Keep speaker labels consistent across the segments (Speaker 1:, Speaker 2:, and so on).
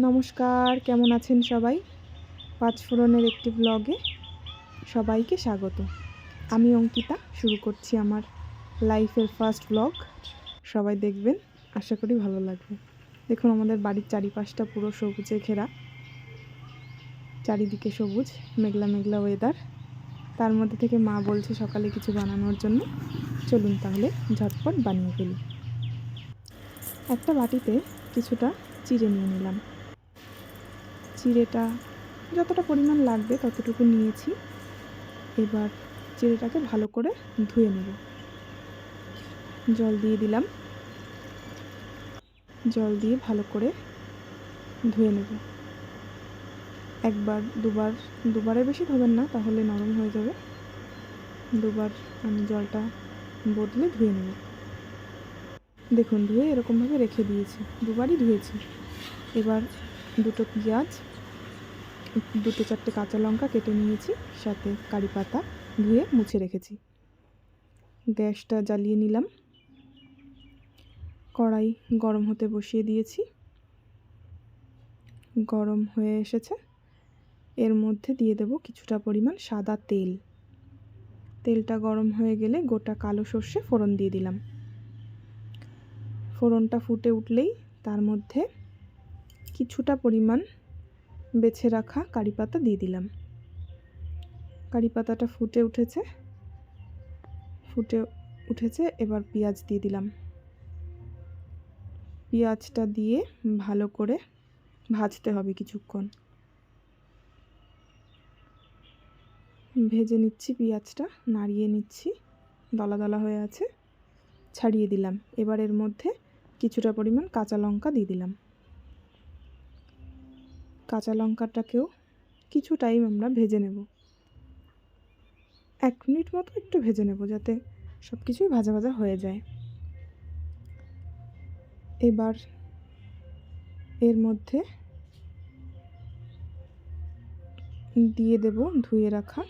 Speaker 1: নমস্কার, কেমন আছেন সবাই? পাঁচফোড়নের একটি ব্লগে সবাইকে স্বাগত। আমি অঙ্কিতা, শুরু করছি আমার লাইফের ফার্স্ট ব্লগ। সবাই দেখবেন, আশা করি ভালো লাগবে। দেখুন আমাদের বাড়ির চারিপাশটা পুরো সবুজে ঘেরা, চারিদিকে সবুজ, মেঘলা মেঘলা ওয়েদার। তার মধ্যে থেকে মা বলছে সকালে কিছু বানানোর জন্য। চলুন তাহলে ঝটপট বানিয়ে ফেলি। একটা বাটিতে কিছুটা চিড়ে নিয়ে নিলাম। চিড়েটা যতটা পরিমাণ লাগবে ততটুকু নিয়েছি। এবার চিড়েটাকে ভালো করে ধুয়ে নেব। জল দিয়ে দিলাম, জল দিয়ে ভালো করে ধুয়ে নেব। একবার দুবারের বেশি ধোবেন না, তাহলে নরম হয়ে যাবে। দুবার আমি জলটা বদলে ধুয়ে নেব। দেখুন ধুয়ে এরকমভাবে রেখে দিয়েছি, দুবারই ধুয়েছি। এবার দুটো পেঁয়াজ, দুটো চারটে কাঁচা লঙ্কা কেটে নিয়েছি, সাথে কারি পাতা ধুয়ে মুছে রেখেছি। গ্যাসটা জ্বালিয়ে নিলাম, কড়াই গরম হতে বসিয়ে দিয়েছি। গরম হয়ে এসেছে, এর মধ্যে দিয়ে দেব কিছুটা পরিমাণ সাদা তেল। তেলটা গরম হয়ে গেলে গোটা কালো সর্ষে ফোড়ন দিয়ে দিলাম। ফোড়নটা ফুটে উঠলেই তার মধ্যে কিছুটা পরিমাণ বেছে রাখা কারি পাতা দিয়ে দিলাম। কারি পাতাটা ফুটে উঠেছে, এবার পেঁয়াজ দিয়ে দিলাম। পেঁয়াজটা দিয়ে ভালো করে ভাজতে হবে কিছুক্ষণ। ভেজে নিচ্ছি, পেঁয়াজটা নাড়িয়ে নিচ্ছি, দলা দলা হয়ে আছে, ছাড়িয়ে দিলাম। এবার এর মধ্যে কিছুটা পরিমাণ কাঁচা লঙ্কা দিয়ে দিলাম। কাঁচা লঙ্কাটাকেও কিছু টাইম আমরা ভেজে নেব, 1 মিনিট মতো একটু ভেজে নেব, যাতে সব কিছুই ভাজা ভাজা হয়ে যায়। এবার এর মধ্যে দিয়ে দেব ধুয়ে রাখা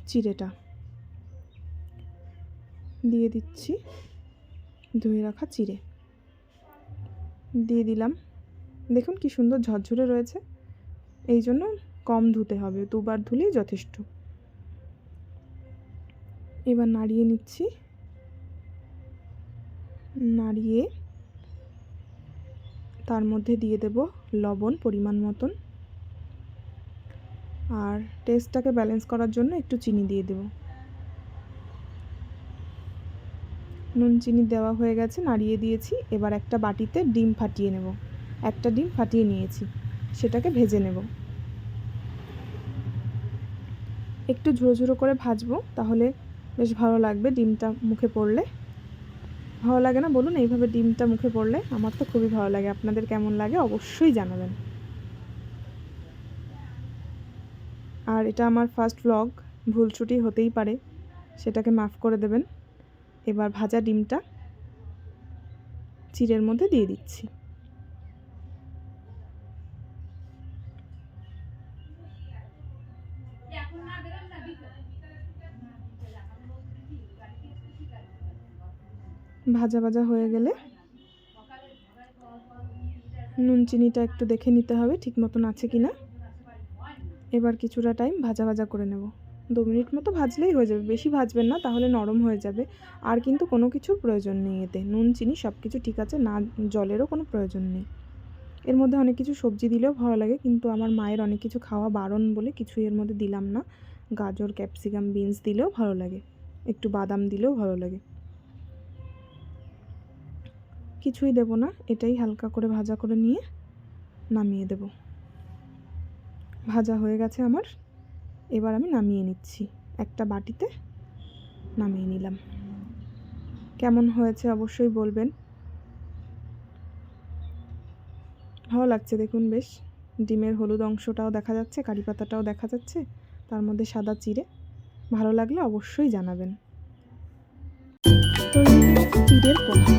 Speaker 1: চিড়েটা, দিয়ে দিচ্ছি ধুয়ে রাখা চিড়ে দিয়ে দিলাম। দেখুন কি সুন্দর ঝরঝরে রয়েছে, এই জন্য কম ধুতে হবে, 2 বার ধুলেই যথেষ্ট। এবার নাড়িয়ে নিচ্ছি, নাড়িয়ে তার মধ্যে দিয়ে দেব লবণ পরিমাণ মতন, আর টেস্টটাকে ব্যালেন্স করার জন্য একটু চিনি দিয়ে দেব। নুন চিনি দেওয়া হয়ে গেছে, নাড়িয়ে দিয়েছি। এবার একটা বাটিতে ডিম ফাটিয়ে নেব। একটা ডিম ফাটিয়ে নিয়েছি, সেটাকে ভেজে নেব। একটু ঝুড়ো ঝুড়ো করে ভাজবো, তাহলে বেশ ভালো লাগবে। ডিমটা মুখে পড়লে ভালো লাগে না বলুন? এইভাবে ডিমটা মুখে পড়লে আমার তো খুবই ভালো লাগে। আপনাদের কেমন লাগে অবশ্যই জানাবেন। আর এটা আমার ফার্স্ট ব্লগ, ভুল ত্রুটি হতেই পারে, সেটাকে মাফ করে দেবেন। এবার ভাজা ডিমটা চিড়ের মধ্যে দিয়ে দিচ্ছি। ভাজা ভাজা হয়ে গেলে নুন চিনিটা একটু দেখে নিতে হবে ঠিক মতন আছে কি না। এবার কিছুটা টাইম ভাজা ভাজা করে নেব, 2 মিনিট মতো ভাজলেই হয়ে যাবে, বেশি ভাজবেন না, তাহলে নরম হয়ে যাবে। আর কিন্তু কোনো কিছুর প্রয়োজন নেই এতে, নুন চিনি সব কিছু ঠিক আছে, না জলেরও কোনো প্রয়োজন নেই। এর মধ্যে অনেক কিছু সবজি দিলেও ভালো লাগে, কিন্তু আমার মায়ের অনেক কিছু খাওয়া বারণ বলে কিছুই এর মধ্যে দিলাম না। গাজর, ক্যাপসিকাম, বিনস দিলেও ভালো লাগে, একটু বাদাম দিলেও ভালো লাগে। কিছুই দেব না, এটাই হালকা করে ভাজা করে নিয়ে নামিয়ে দেব। ভাজা হয়ে গেছে আমার, এবার আমি নামিয়ে নিচ্ছি, একটা বাটিতে নামিয়ে নিলাম। কেমন হয়েছে অবশ্যই বলবেন। ভালো লাগছে দেখুন, বেশ ডিমের হলুদ অংশটাও দেখা যাচ্ছে, কারি পাতাটাও দেখা যাচ্ছে, তার মধ্যে সাদা চিড়ে। ভালো লাগলে অবশ্যই জানাবেন। তৈরি হয়ে গেছে চিড়ের পোহা।